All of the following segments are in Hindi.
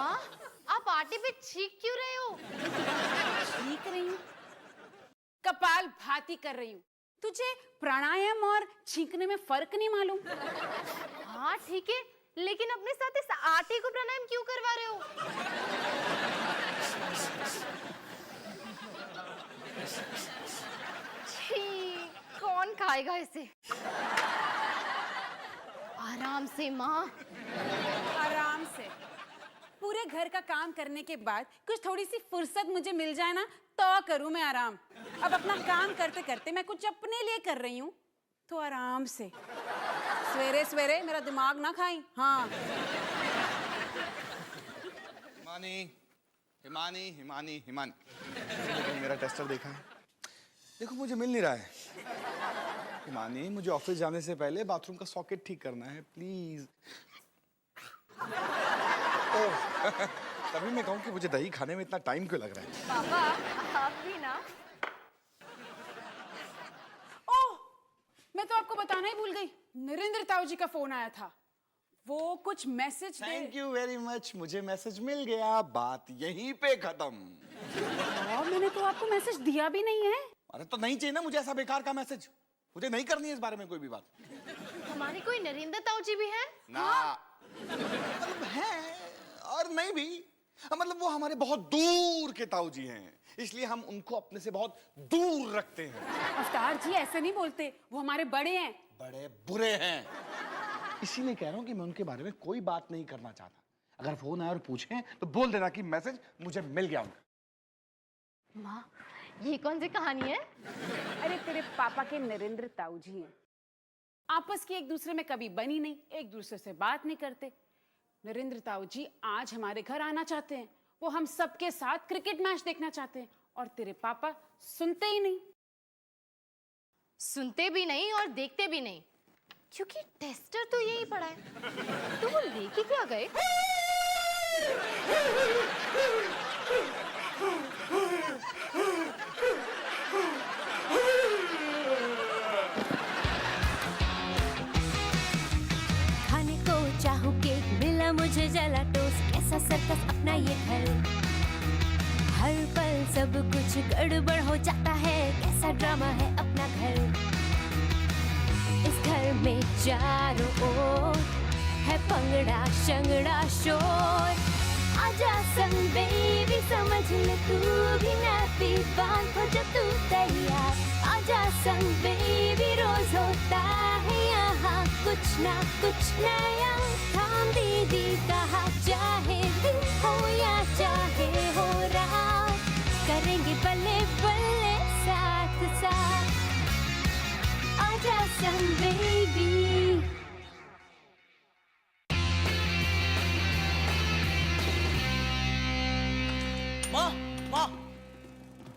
माँ, आप आटे पे छींक क्यों रहे हो? छींक रही हूँ? कपाल भाती कर रही हूँ। तुझे प्राणायाम और छींकने में फर्क नहीं मालूम? हाँ ठीक है, लेकिन अपने साथ इस आटे को प्राणायाम क्यों करवा रहे हो? छी, कौन खाएगा इसे? आराम से माँ। आराम से। पूरे घर का काम करने के बाद कुछ थोड़ी सी फुर्सत मुझे मिल जाए ना तो करूं मैं आराम। अब अपना काम करते करते मैं कुछ अपने लिए कर रही हूँ तो आराम से। सवेरे सवेरे मेरा दिमाग ना खाई। हाँ हिमानी, हिमानी, हिमानी, हिमानी, तुमने मेरा टेस्टर देखा है? देखो मुझे मिल नहीं रहा है। हिमानी, मुझे ऑफिस जाने से पहले बाथरूम का सॉकेट ठीक करना है, प्लीज। तभी मैं कहूँ कि मुझे दही खाने में इतना टाइम क्यों लग रहा है? पापा, आप भी ना। ओह, मैं तो आपको बताना ही भूल गई। नरेंद्र ताऊ जी का फोन आया था। वो कुछ message thank you very much, मुझे मैसेज मिल गया, बात यहीं पे खत्म। मैंने तो आपको मैसेज दिया भी नहीं है। अरे तो नहीं चाहिए ना मुझे ऐसा बेकार का मैसेज। मुझे नहीं करनी है इस बारे में कोई भी बात। हमारे कोई नरेंद्र ताऊ जी भी हैं? ना मतलब है और नहीं भी। मतलब वो हमारे बहुत दूर के ताऊ जी हैं, इसलिए हम उनको अपने से बहुत दूर रखते हैं। अवतार जी ऐसे नहीं बोलते, वो हमारे बड़े हैं। बड़े बुरे हैं, इसीलिए कह रहा हूं कि मैं उनके बारे में कोई बात नहीं करना चाहता। अगर फोन आए और पूछें तो बोल देना कि मैसेज मुझे मिल गया उनका। माँ, ये कौन सी कहानी है? अरे तेरे पापा के नरेंद्र ताऊ जी हैं। आपस की एक दूसरे में कभी बनी नहीं, एक दूसरे से बात नहीं करते। नरेंद्र ताऊ जी आज हमारे घर आना चाहते हैं। वो हम सबके साथ क्रिकेट मैच देखना चाहते हैं और तेरे पापा सुनते ही नहीं। सुनते भी नहीं और देखते भी नहीं, क्योंकि टेस्टर तो यही पड़ा है। तो वो लेके क्या गए? खाने को चाहूं केक, मिला मुझे जला टोस्ट। कैसा सर्कस अपना ये घर, हर पल सब कुछ गड़बड़ हो जाता है। कैसा ड्रामा है अपना घर, इस घर में चारों ओर है पंगड़ा शंगड़ा शोर। आजा संग बेबी, समझ ले तू भी नाती, बांध हो जा तू तैयार। आजा संग बेबी, रोज होता है यहाँ कुछ ना कुछ नया। थाम दीदी कहा, चाहे दिन हो या चाहे हो रात, करेंगे बल्ले बल्ले साथ साथ। आजा संग बेबी। माँ, माँ,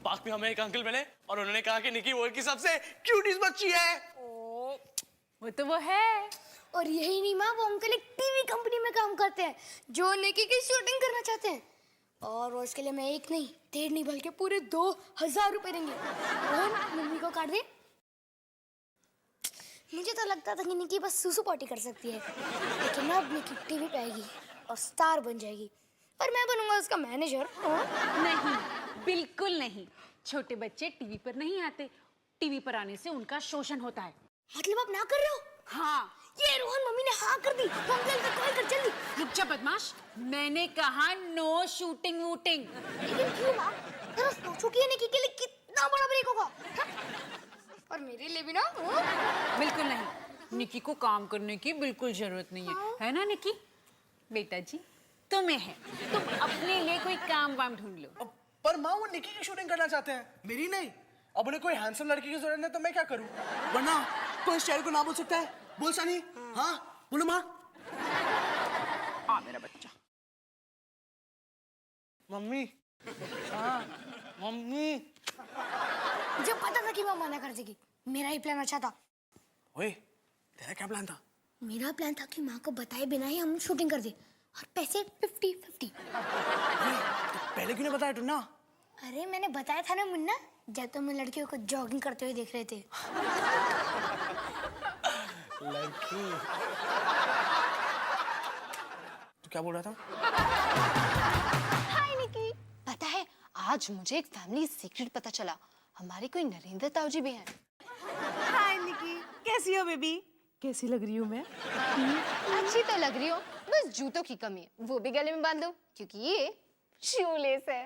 पार्क में हमें एक अंकल मिले और उन्होंने कहा कि निकी वर्ल्ड की सबसे क्यूटीज बच्ची है। ओ, वो तो वो है। और यही नहीं माँ, वो अंकल एक टीवी कंपनी में काम करते हैं जो निकी की शूटिंग करना चाहते हैं। और वो इसके लिए मैं एक नहीं, 1.5 नहीं, बल्कि पूरे 2000 रुपए देंगे। और मम्मी को काट दे। मुझे तो लगता था कि निकी बस सुसु पॉटी कर सकती है, लेकिन अब निकी टीवी पे आएगी और स्टार बन जाएगी। पर मैं बनूंगा उसका मैनेजर। नहीं, बिल्कुल नहीं। छोटे बच्चे टीवी पर नहीं आते। टीवी पर आने से उनका शोषण होता है। मतलब आप ना कर रहे हो? हाँ। ये रोहन, मम्मी ने हाँ कर दी। अंकल को कॉल कर जल्दी। रुक जा बदमाश, मैंने कहा नो शूटिंग वूटिंग। लेकिन क्यों माँ? जरा सोचो कि ये निकी के लिए कितना बड़ा ब्रेक होगा। और मेरे लिए भी ना। बिल्कुल नहीं, निकी को काम करने की बिल्कुल जरूरत नहीं है। है ना निकी? बेटा जी तुम्हें है, तुम अपने लिए कोई काम वाम ढूंढ लो। पर माँ, वो निकी की शूटिंग करना चाहते हैं, मेरी नहीं। अब उन्हें कोई हैंडसम लड़की की जरूरत है तो मैं क्या करूँ? वरना कोई शेर को ना बोल सकता है। बोल सानी। हाँ बोलो माँ। आ मेरा बच्चा। मम्मी। हाँ मम्मी। मुझे पता था कि वो मना कर देगी। मेरा ही प्लान अच्छा था। ओए, तेरा क्या प्लान था? मेरा प्लान था कि माँ को बताए बिना ही हम शूटिंग कर दे और पैसे 50-50। तो पहले क्यों नहीं बताया टुन्ना? अरे मैंने बताया था ना मुन्ना, जब तुम लड़कियों को जॉगिंग करते हुए देख रहे थे। लड़की। तू क्या बोल रहा था? हाय निकी, पता है आज मुझे एक फैमिली सीक्रेट पता चला। हमारे कोई नरेंद्र ताऊ जी भी हैं। हाय निकी, कैसी हो बेबी? कैसी लग रही हूँ मैं? अच्छी तो लग रही हो, बस जूतों की कमी है, वो भी गले में बांध दो क्योंकि ये शूलेस है।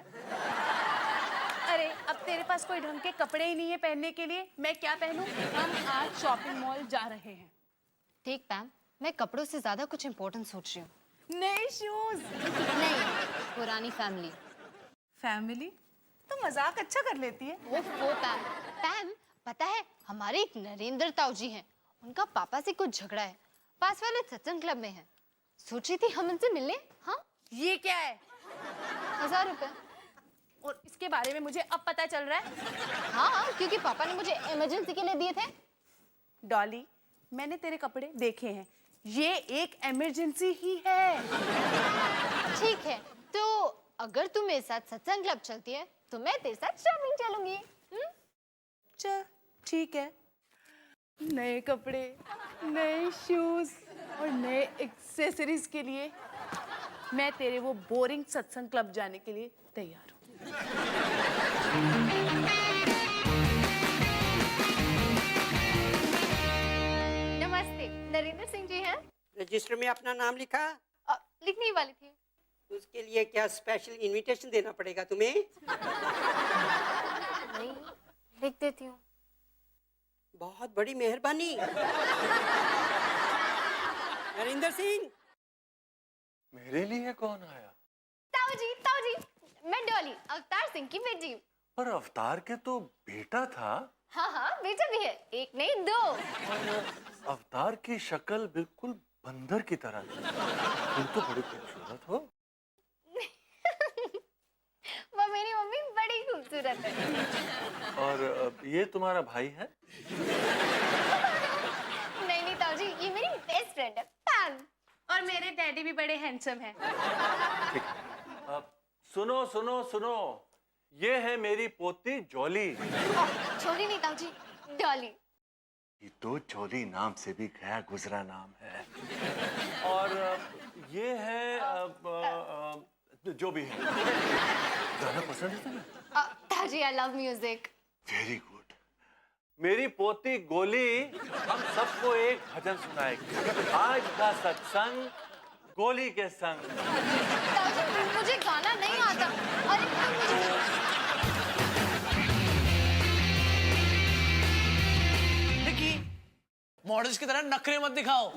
अरे अब तेरे पास कोई ढंग के कपड़े ही नहीं है पहनने के लिए, मैं क्या पहनूं? हम आज शॉपिंग मॉल जा रहे हैं। ठीक पैम, मैं कपड़ों से ज्यादा कुछ इम्पोर्टेंट सोच रही हूँ। नए शूज। नहीं, पुरानी फैमिली। फैमिली? तो मजाक अच्छा कर लेती है। ओहो पैम, पैम पता है हमारे एक नरेंद्र ताऊ जी हैं, उनका पापा से कुछ झगड़ा है, पास वाले सत्संग क्लब में है। सोच रही थी हम उनसे मिलने। हाँ, ये क्या है? 1000 रुपए। और इसके बारे में मुझे अब पता चल रहा है? हाँ, क्योंकि पापा ने मुझे इमरजेंसी के लिए दिए थे। डॉली, मैंने तेरे कपड़े देखे हैं, ये एक इमरजेंसी ही है। ठीक है, तो अगर तू मेरे साथ सत्संग क्लब चलती है तो मैं तेरे साथ शॉपिंग चलूंगी। चल ठीक है, नए कपड़े, नए शूज और नए एक्सेसरीज के लिए मैं तेरे वो बोरिंग सत्संग क्लब जाने के लिए तैयार हूँ। नमस्ते, नरेंद्र सिंह जी हैं? रजिस्टर में अपना नाम लिखा? लिखने ही वाली थी। उसके लिए क्या स्पेशल इनविटेशन देना पड़ेगा तुम्हें? नहीं, लिख देती हूँ। बहुत बड़ी मेहरबानी। नरेंद्र सिंह, मेरे लिए कौन आया? ताऊ जी, मैं डॉली, अवतार सिंह की बेटी। पर अवतार के तो बेटा था। हाँ हाँ, बेटा भी है, एक नहीं 2। और अवतार की शक्ल बिल्कुल बंदर की तरह थी। तुम तो बड़ी खूबसूरत हो। वो मेरी मम्मी बड़ी खूबसूरत है। और ये तुम्हारा भाई है? नहीं ताऊ जी, ये मेरी बेस्ट फ्रेंड है पैम। और मेरे डैडी भी बड़े हैंडसम हैं। ठीक है। सुनो सुनो सुनो, ये है मेरी पोती जॉली। छोरी नहीं ताऊ जी, डॉली। ये तो जॉली नाम से भी गया गुजरा नाम है। और ये है जो भी है। गाना पसंद है तुम्हें? ताऊ जी, I love music. Very good. मेरी पोती गोली हम सबको एक भजन सुनाएगी। आज का सत्संग गोली के संग। ताऊ जी, मुझे गाना नहीं आता। अरे निकी, मॉडल्स की तरह नखरे मत दिखाओ।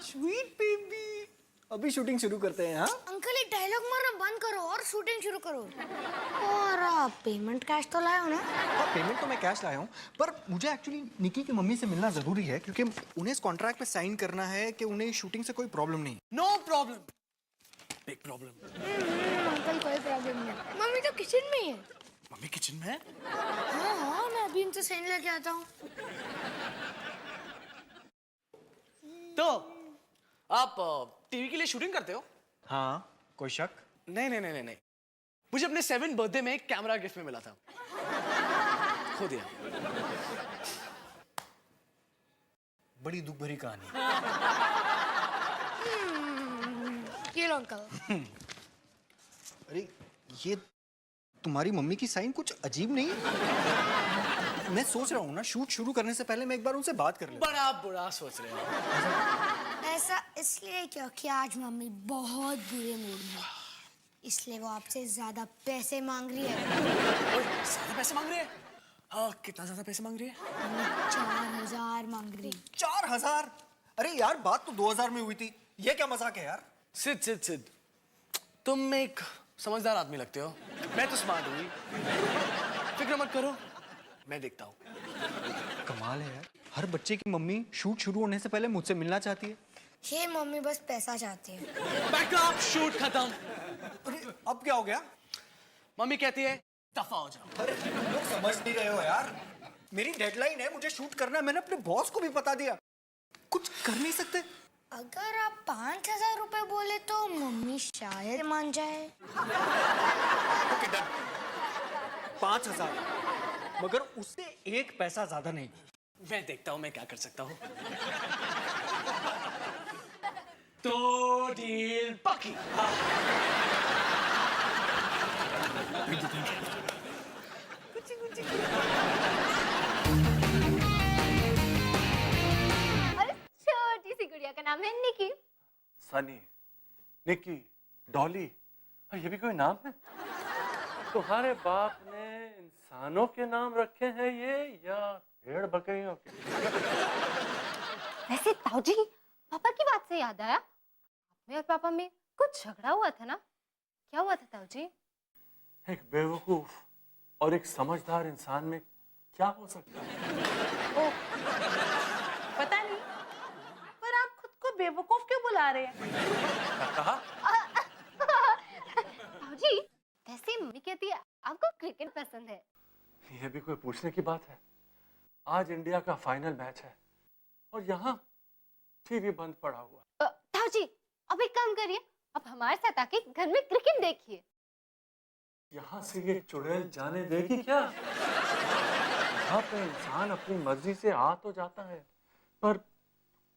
स्वीट बेबी, अभी शूटिंग शुरू करते हैं। हाँ अंकल, एक डायलॉग मारना बंद करो और शूटिंग शुरू करो। और पेमेंट कैश तो लाए हो ना? हाँ, पेमेंट तो मैं कैश लाया हूँ, पर मुझे एक्चुअली निकी की मम्मी से मिलना जरूरी है क्योंकि उन्हें इस कॉन्ट्रैक्ट पे साइन करना है कि उन्हें शूटिंग से कोई प्रॉब्लम नहीं। No problem, big problem. Uncle, कोई प्रॉब्लम नहीं। मम्मी तो किचन में ही है। मम्मी किचन में है? हाँ, मैं अभी इनसे साइन लेके आता हूँ। तो आप टीवी के लिए शूटिंग करते हो? हाँ, कोई शक? नहीं। मुझे अपने 7th बर्थडे में एक कैमरा गिफ्ट में मिला था, खो दिया। बड़ी दुख भरी कहानी। ये लो अंकल। अरे ये तुम्हारी मम्मी की साइन कुछ अजीब नहीं? मैं सोच रहा हूँ ना, शूट शुरू करने से पहले मैं एक बार उनसे बात कर लूँ। बड़ा बुरा सोच रहे हो। ऐसा इसलिए क्योंकि आज मम्मी बहुत बुरे मूड में है, इसलिए वो आपसे ज्यादा पैसे मांग रही है। ज्यादा पैसे मांग रही है? हाँ, कितना ज्यादा पैसे मांग रही है? मम्मी 4000 मांग रही। 4000? अरे यार, बात तो 2000 में हुई थी। ये क्या मजाक है यार? सिद, तुम एक समझदार आदमी लगते हो। मैं तो स्मार्ट हूँ, फिक्र मत करो, मैं देखता हूँ। कमाल है यार, हर बच्चे की मम्मी शूट शुरू होने से पहले मुझसे मिलना चाहती है। ये मम्मी बस पैसा चाहती है। बैकअप, शूट खत्म। अरे अब क्या हो गया? मम्मी कहती है दफा हो जाओ। अरे तुम लोग समझ नहीं रहे हो यार, मेरी डेडलाइन है, मुझे शूट करना है। मैंने अपने बॉस को भी बता दिया, कुछ कर नहीं सकते। अगर आप 5000 रुपए बोले तो मम्मी शायद मान जाए। ओके डन, 5000, मगर उससे एक पैसा ज्यादा नहीं। मैं देखता हूँ मैं क्या कर सकता हूँ। तो डील पक्की। और इस छोटी सी गुड़िया का नाम है निकी। सनी, निकी, डॉली, ये भी कोई नाम है? तुम्हारे बाप ने इंसानों के नाम रखे हैं ये या भेड़ बकरियों के? वैसे ताऊजी, पापा की बात से याद आया, मैं और पापा में कुछ झगड़ा हुआ था ना? क्या हुआ था ताऊजी? एक बेवकूफ और एक समझदार इंसान में क्या हो सकता है? पता नहीं, पर आप खुद को बेवकूफ क्यों बुला रहे हैं? क्या कहा? ताऊजी, वैसे मम्मी कहती है आपको क्रिकेट पसंद है। यह भी कोई पूछने की बात है? आज इंडिया का फाइनल मैच है और यहाँ टीवी बंद पड़ा हुआ। ताऊजी, अब एक काम करिए, अब हमारे साथ आके घर में क्रिकेट देखिए। यहाँ से ये चुड़ैल जाने देगी क्या? यहाँ पे इंसान अपनी मर्जी से आ तो जाता है, पर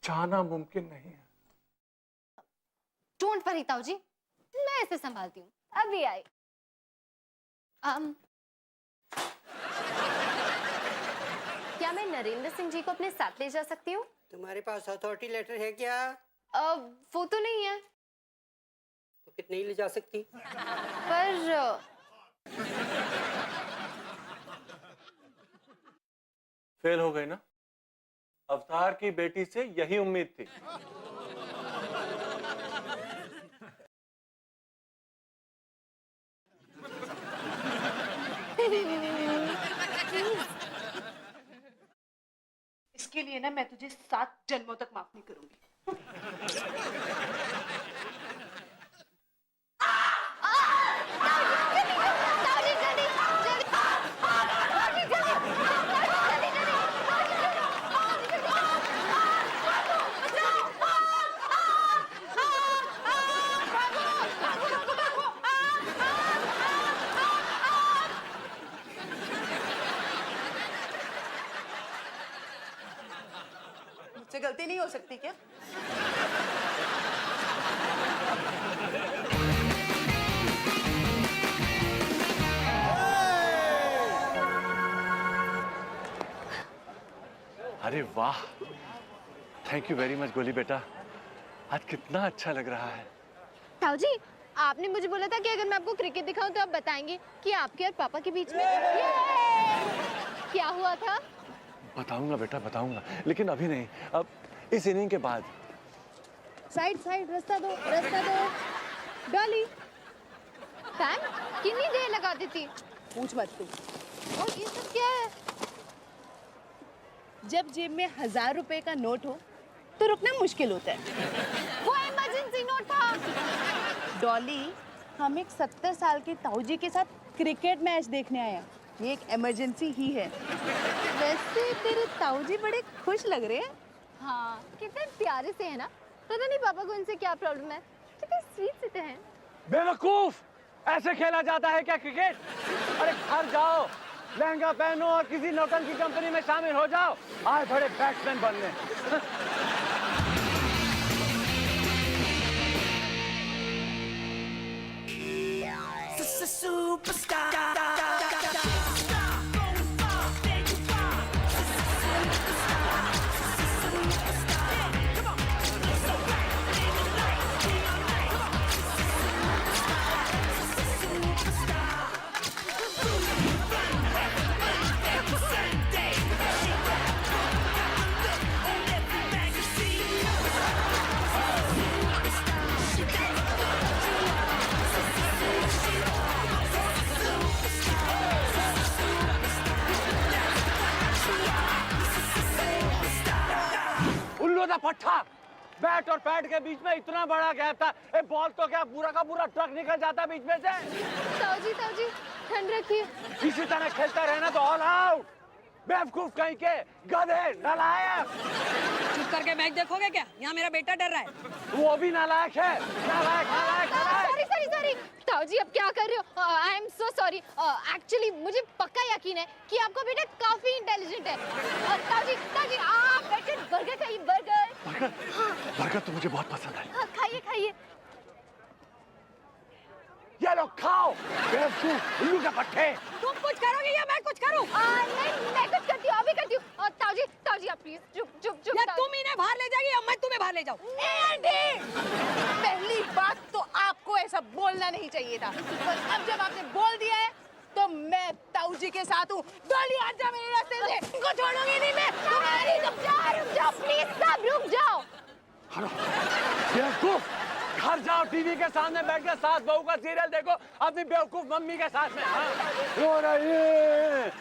जाना मुमकिन नहीं है। डोंट वरी ताऊजी, मैं इसे संभालती हूँ, अभी आई। क्या मैं नरेंद्र सिंह जी को अपने साथ ले जा सकती हूँ? तुम्हारे पास अथॉरिटी लेटर है क्या? वो तो नहीं है, तो कितने ही ले जा सकती? पर फेल हो गई ना? अवतार की बेटी से यही उम्मीद थी। इसके लिए ना मैं तुझे 7 जन्मों तक माफ नहीं करूंगी। मुझसे गलती नहीं हो सकती क्या? अरे वाह, थैंक यू वेरी मच गोली बेटा, आज कितना अच्छा लग रहा है। ताऊजी, आपने मुझे बोला था कि अगर मैं आपको क्रिकेट दिखाऊं तो आप बताएंगे कि आपके और पापा के बीच में क्या हुआ था। बताऊंगा बेटा, बताऊंगा, लेकिन अभी नहीं, अब इस इनिंग के बाद। साइड साइड, रास्ता दो, रास्ता दो। डॉली, टाइम कितनी देर लगा देती? पूछ मत तू। और ये सब क्या है? जब जेब में 1000 रुपए का नोट हो तो रुकना मुश्किल होता है। वो इमरजेंसी नोट था। डॉली, हम एक 70 साल के ताऊजी के साथ क्रिकेट मैच देखने आए हैं। ये एक इमरजेंसी ही है। वैसे तेरे ताऊजी बड़े खुश लग रहे हैं। हाँ, कितने प्यारे से है ना। पता नहीं पापा को इनसे क्या प्रॉब्लम है, कितने स्वीट से हैं। बेवकूफ, ऐसे खेला जाता है क्या क्रिकेट? अरे घर जाओ, लहंगा पहनो और किसी नौटंकी कंपनी में शामिल हो जाओ, आज बड़े बैट्समैन बनने। पट्टा, बैट और पैड के बीच में इतना बड़ा गैप था, ए बॉल तो क्या पूरा का पूरा ट्रक निकल जाता बीच में से। ताऊजी, ताऊजी, ठंड रखिए। इसी तरह खेलता रहना तो ऑल आउट। बेवकूफ कहीं के, गधे, नालायक। चुप करके मैच देखोगे क्या? यहाँ मेरा बेटा डर रहा है। वो भी नालायक है, नालायक, नालायक, नालायक। सॉरी सॉरी सॉरी ताऊजी, अब क्या कर रहे हो? I am so sorry. Actually मुझे पक्का यकीन है कि आपका बेटा काफी इंटेलिजेंट है। ताऊजी, ताऊजी, आप बेटे बर्गर खाइए, बर्गर। बर्गर तो मुझे बहुत पसंद है। हाँ, खाइए खाइए। ये लो खाओ, बेवकूफ उल्लू के पट्टे। तुम कुछ करोगे या मैं कुछ करूं? नहीं मैं कुछ करती हूँ, अभी करती हूँ। ताऊ जी आप प्लीज चुप चुप चुप। या तुम इन्हें बाहर ले जाओगी या मैं तुम्हें बाहर ले जाऊं? पहली बात तो आपको ऐसा बोलना नहीं चाहिए था, बस अब जब आपने बोल दिया है तो मैं ताऊ जी के साथ हूँ। डॉली हट जा मेरे रास्ते से, इनको छोड़ूंगी नहीं मैं। तुम्हारी रुक जाओ प्लीज, सब रुक जाओ। बेवकूफ, घर जाओ, टीवी के सामने बैठ के सास बहू का सीरियल देखो अपनी बेवकूफ मम्मी के साथ में। हाँ? रो रही है।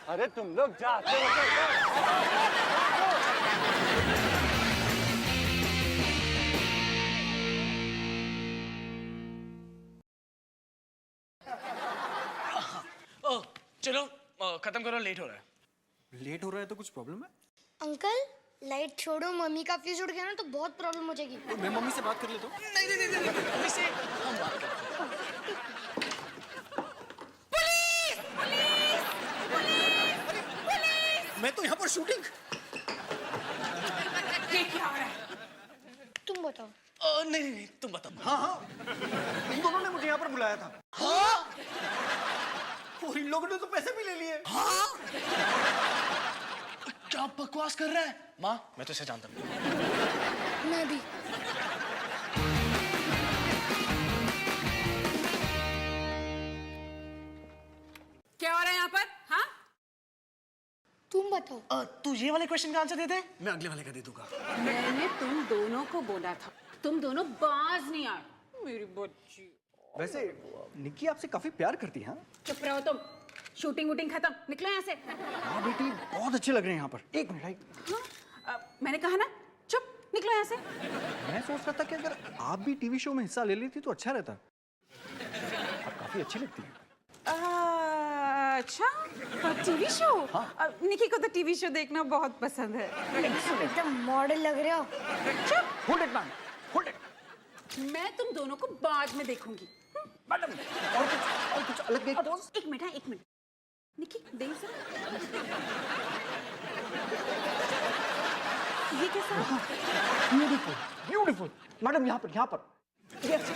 अरे तुम लोग जाते चलो खत्म करो, लेट हो रहा है। लेट हो रहा है तो कुछ प्रॉब्लम है? अंकल लाइट छोड़ो, मम्मी का फ्यूज उड़ गया ना तो बहुत प्रॉब्लम हो जाएगी। तो मैं मम्मी से बात कर लेता हूँ। नहीं मम्मी से हम बात करते हैं। मैं तो यहाँ पर शूटिंग। ये क्या हो रहा है? तुम बताओ। नहीं तुम बताओ। हाँ, इन दोनों ने मुझे यहाँ पर बुलाया था। हाँ? और इन लोगों ने तो पैसे भी ले लिए। हाँ? क्या बकवास कर रहा है? माँ, मैं तो इसे जानता हूँ। मैं भी। क्या हो रहा है यहाँ पर? हाँ? तुम बताओ। तू ये वाले क्वेश्चन का आंसर दे दे, मैं अगले वाले का दे दूंगा। मैंने तुम दोनों को बोला था, तुम दोनों बाज नहीं आए। मेरी बच्ची। वैसे निक्की आपसे काफी प्यार करती है। हाँ? चुप रहो तुम। शूटिंग वूटिंग खत्म, निकलो यहाँ से। हाँ बेटी, बहुत अच्छे लग रहे हैं यहाँ पर। एक मिनट। हाँ? मैंने कहा ना, चुप, निकलो यहाँ से। मैं सोच रहा था कि अगर आप भी टीवी शो में हिस्सा ले लेती तो अच्छा रहता। आप काफी अच्छी लगती हैं। अच्छा, टीवी शो? निकी को तो टीवी शो देखना बहुत पसंद है। एकदम मॉडल लग रहे हो। Hold it ma'am, hold it. मैं तुम दोनों को बाद में देखूंगी। मैडम, और कुछ अलग एक पोज। एक मिनट, एक मिनट। निकी, देख सर। ये कैसा? Beautiful, beautiful. मैडम यहाँ पर। यस।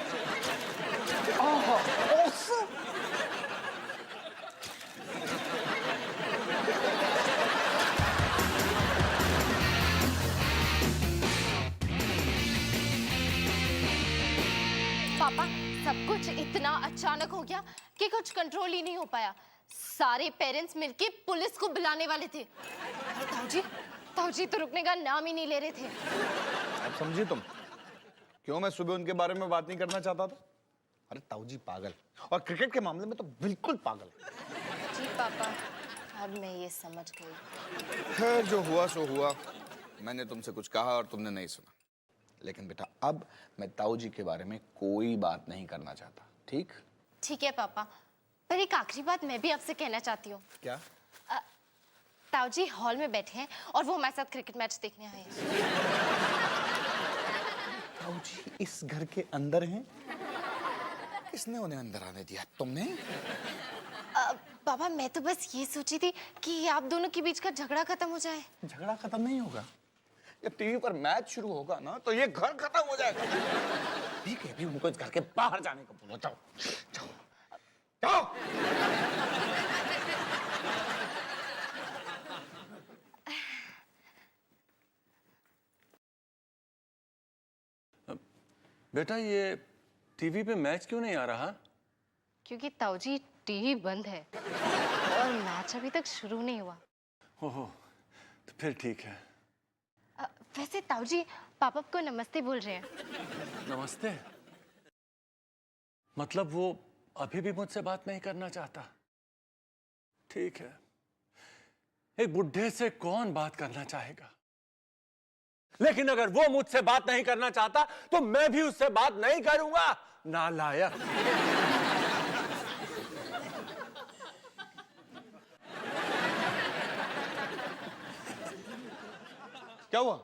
ऑसम। पापा सब कुछ इतना अचानक हो गया कि कुछ कंट्रोल ही नहीं हो पाया। सारे पेरेंट्स मिलके पुलिस को बुलाने वाले थे। ताऊ जी तो रुकने का नाम ही नहीं ले रहे थे। अब समझी तुम क्यों मैं सुबह उनके बारे में बात नहीं करना चाहता था? अरे ताऊ जी पागल, और क्रिकेट के मामले में तो बिल्कुल पागल। जी पापा, अब मैं ये समझ गई। खैर जो हुआ सो हुआ। मैंने तुमसे कुछ कहा और तुमने नहीं सुना। लेकिन बेटा अब मैं ताऊ जी के बारे में कोई बात नहीं करना चाहता, ठीक? ठीक है पापा, पर एक आखिरी बात मैं भी आपसे कहना चाहती हूँ। क्या? ताऊ जी हॉल में बैठे हैं और वो हमारे साथ क्रिकेट मैच देखने आए हैं। ताऊ जी इस घर के अंदर हैं? किसने उन्हें अंदर आने दिया? तुमने? पापा मैं तो बस ये सोची थी कि आप दोनों के बीच का झगड़ा खत्म हो जाए। झगड़ा खत्म नहीं होगा। जब टीवी पर मैच शुरू होगा ना तो ये घर खत्म हो जाएगा। ठीक है, अभी उनको इस घर के बाहर जाने को बोलो। जाओ जाओ जाओ। बेटा ये टीवी पे मैच क्यों नहीं आ रहा? क्योंकि ताऊ जी टीवी बंद है और मैच अभी तक शुरू नहीं हुआ। ओहो, तो फिर ठीक है। वैसे ताऊ जी पापा को नमस्ते बोल रहे हैं। नमस्ते? मतलब वो अभी भी मुझसे बात नहीं करना चाहता? ठीक है, एक बुढ़े से कौन बात करना चाहेगा? लेकिन अगर वो मुझसे बात नहीं करना चाहता तो मैं भी उससे बात नहीं करूंगा। नालायक। क्या हुआ?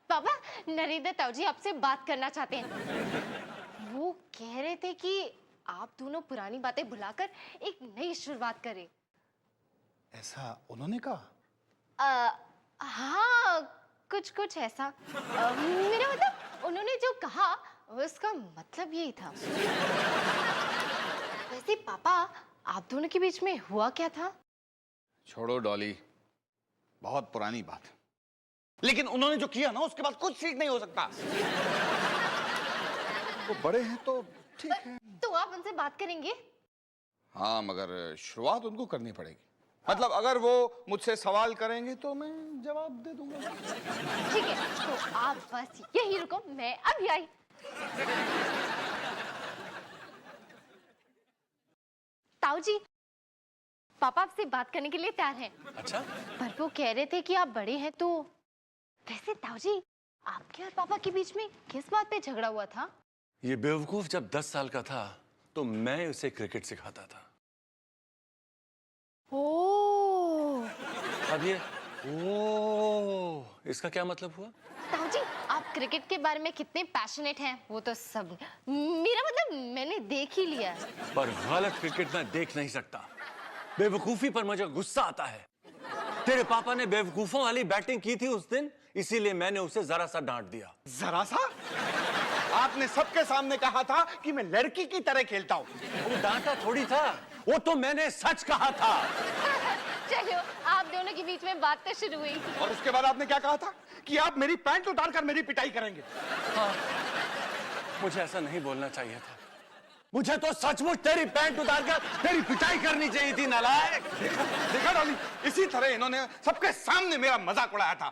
पापा नरेंद्र ताऊ जी आपसे बात करना चाहते हैं। वो कह रहे थे कि आप दोनों पुरानी बातें भुलाकर एक नई शुरुआत करें। ऐसा उन्होंने कहा? हाँ कुछ ऐसा। मेरा मतलब उन्होंने जो कहा उसका मतलब यही था। वैसे पापा, आप दोनों के बीच में हुआ क्या था? छोड़ो डॉली, बहुत पुरानी बात। लेकिन उन्होंने जो किया ना, उसके बाद कुछ ठीक नहीं हो सकता। वो बड़े हैं तो ठीक है। तो आप उनसे बात करेंगे? हाँ, मगर शुरुआत उनको करनी पड़ेगी। मतलब अगर वो मुझसे सवाल करेंगे तो मैं जवाब दे दूंगा। ठीक है, तो आप बस यही रुको, मैं अभी आई। ताऊ जी, पापा आपसे बात करने के लिए तैयार हैं। अच्छा, पर वो कह रहे थे कि आप बड़े हैं तो। वैसे ताऊ जी, आपके और पापा के बीच में किस बात पे झगड़ा हुआ था? ये बेवकूफ जब 10 साल का था तो मैं उसे क्रिकेट सिखाता था। ओह, अब ये इसका क्या मतलब हुआ? ताऊ जी, आप क्रिकेट के बारे में कितने पैशनेट हैं वो तो सब, मेरा मतलब मैंने देख ही लिया। पर गलत क्रिकेट मैं देख नहीं सकता। बेवकूफी पर मुझे गुस्सा आता है। तेरे पापा ने बेवकूफों वाली बैटिंग की थी उस दिन, इसीलिए मैंने उसे जरा सा डांट दिया। जरा सा? आपने सबके सामने कहा था कि मैं लड़की की तरह खेलता हूँ। वो डांटा थोड़ी था, वो तो मैंने सच कहा था। चलो, आप दोनों के बीच में बात तो शुरू हुई। और उसके बाद आपने क्या कहा था कि आप मेरी पैंट उतारकर मेरी पिटाई करेंगे। हाँ, मुझे ऐसा नहीं बोलना चाहिए था। मुझे तो सचमुच तेरी पैंट उतारकर तेरी पिटाई करनी चाहिए थी, नालायक। देखा डॉली, इसी तरह इन्होंने सबके सामने मेरा मजाक उड़ाया था।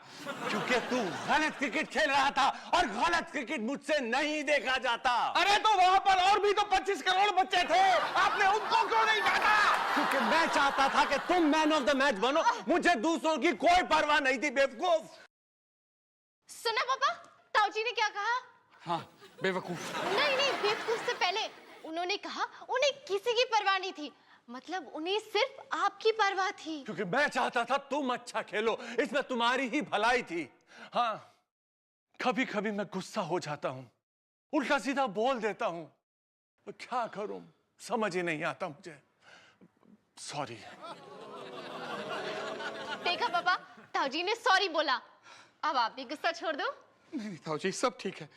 क्योंकि तू गलत क्रिकेट खेल रहा था और गलत क्रिकेट मुझसे नहीं देखा जाता। अरे तो वहां पर और भी तो 25 करोड़ बच्चे थे, आपने उनको क्यों नहीं डांटा? क्योंकि मैं चाहता था कि तुम मैन ऑफ द मैच बनो, मुझे दूसरों की कोई परवाह नहीं थी, बेवकूफ। सुना पापा, ताऊ जी ने क्या कहा? हाँ, बेवकूफ। नहीं नहीं, बेवकूफ से पहले उन्होंने कहा उन्हें किसी की परवाह नहीं थी, मतलब उन्हें सिर्फ आपकी परवाह थी। क्योंकि मैं चाहता था तुम अच्छा खेलो, इसमें तुम्हारी ही भलाई थी। हाँ, कभी कभी मैं गुस्सा हो जाता हूं, उल्टा सीधा बोल देता हूं, तो क्या करूं समझ ही नहीं आता मुझे। सॉरी। देखा पापा, ताऊ जी ने सॉरी बोला। अब आप भी गुस्सा छोड़ दो। नहीं ताऊ जी, सब ठीक है,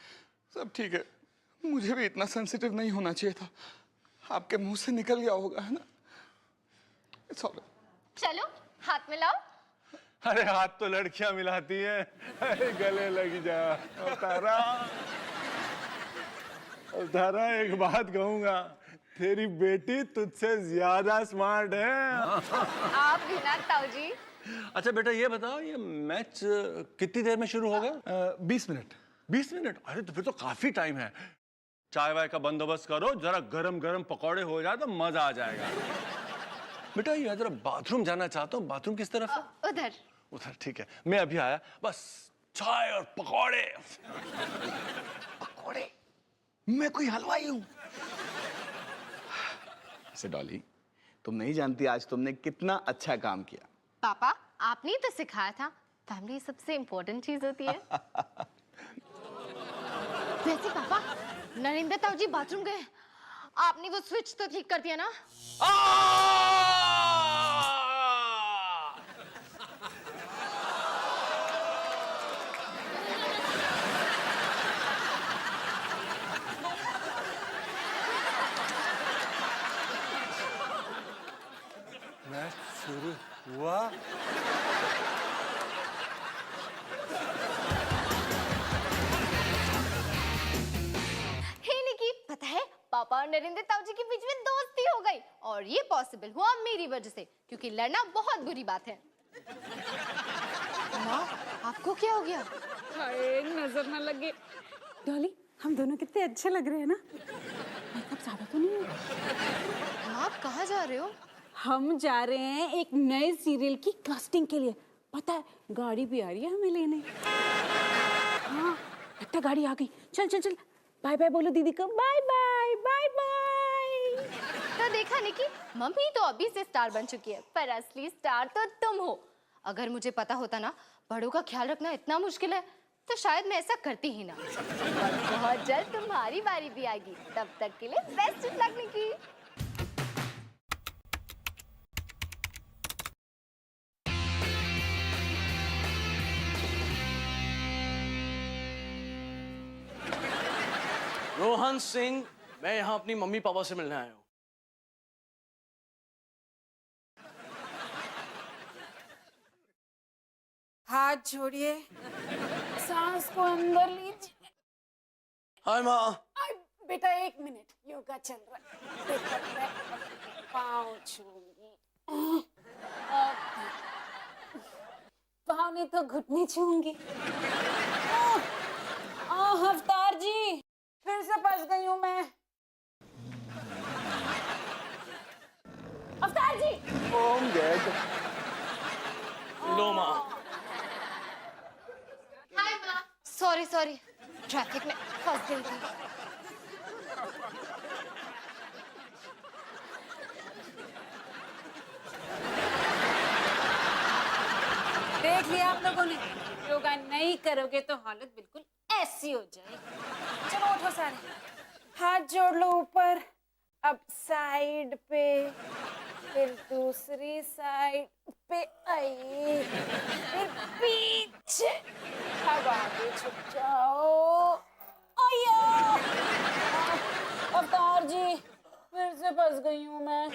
सब ठीक है। मुझे भी इतना सेंसिटिव नहीं होना चाहिए था। आपके मुंह से निकल गया होगा, है ना? It's all right. चलो, हाथ मिलाओ। अरे हाथ तो लड़कियां मिलाती हैं, अरे गले लग जा। तारा, तारा एक बात कहूंगा, तेरी बेटी तुझसे ज्यादा स्मार्ट है। आप भी ना ताऊ जी। अच्छा बेटा, ये बताओ, ये मैच कितनी देर में शुरू होगा? 20 मिनट। 20 मिनट? अरे तो फिर तो काफी टाइम है। चाय वाय का बंदोबस्त करो, जरा गरम गरम पकौड़े हो जाए तो मजा आ जाएगा। बेटा, ये जरा बाथरूम जाना चाहता हूँ। बाथरूम किस तरफ है? उधर। उधर, ठीक है, मैं अभी आया। बस चाय और पकौड़े। पकौड़े? मैं कोई हलवाई हूँ? ऐसे डॉली, तुम नहीं जानती आज तुमने कितना अच्छा काम किया। पापा, आपने ही तो सिखाया था, फैमिली सबसे इम्पोर्टेंट चीज होती है। वैसे पापा, नरेंद्र ताऊ जी बाथरूम गए, आपने वो स्विच तो ठीक कर दिया ना? मैच शुरू हुआ। हे निकी, पता है पापा और नरेंद्र ताऊ जी के बीच में दोस्ती हो गई, और ये पॉसिबल हुआ मेरी वजह से, क्योंकि लड़ना बहुत बुरी बात है। माँ, आपको क्या हो गया? हाय, नजर ना लगे। डॉली, हम दोनों कितने अच्छे लग रहे हैं ना? मेकअप ज्यादा तो नहीं है? माँ, आप कहाँ जा रहे हो? हम जा रहे हैं एक नए सीरियल की कास्टिंग के लिए। पता है, गाड़ी भी आ रही है हमें लेने। हाँ, लगता गाड़ी आ गई। चल चल चल, बाय बाय बोलो दीदी को। Bye bye, bye bye. तो देखा निकी, मम्मी तो अभी से स्टार बन चुकी है, पर असली स्टार तो तुम हो। अगर मुझे पता होता ना बड़ों का ख्याल रखना इतना मुश्किल है, तो शायद मैं ऐसा करती ही ना। बहुत जल्द तुम्हारी बारी भी आएगी, तब तक के लिए बेस्ट ऑफ लक निकी। रोहन सिंह, मैं यहाँ अपनी मम्मी पापा से मिलने आया हूँ। हाथ जोड़िए, सांस को अंदर लीजिए। हाय माँ। आई बेटा, 1 मिनट, योगा चल रहा है। देखो, मैं पाँव छूंगी, पाँव नहीं तो घुटने छूंगी। अवतार जी, फिर से फंस गई हूँ मैं। अवतार जी, लो माँ। हाय माँ। सॉरी सॉरी, ट्रैफिक में फंस गई थी। देख लिया आप लोगों ने, योगा नहीं करोगे तो हालत बिल्कुल ऐसी हो जाएगी। चलो उठो सारे, हाथ जोड़ लो ऊपर। अब साइड पे, फिर दूसरी साइड पे, आइए, फिर पीछे, अब आगे झुक जाओ। आया, अवतार जी, फिर से फंस गई हूँ मैं।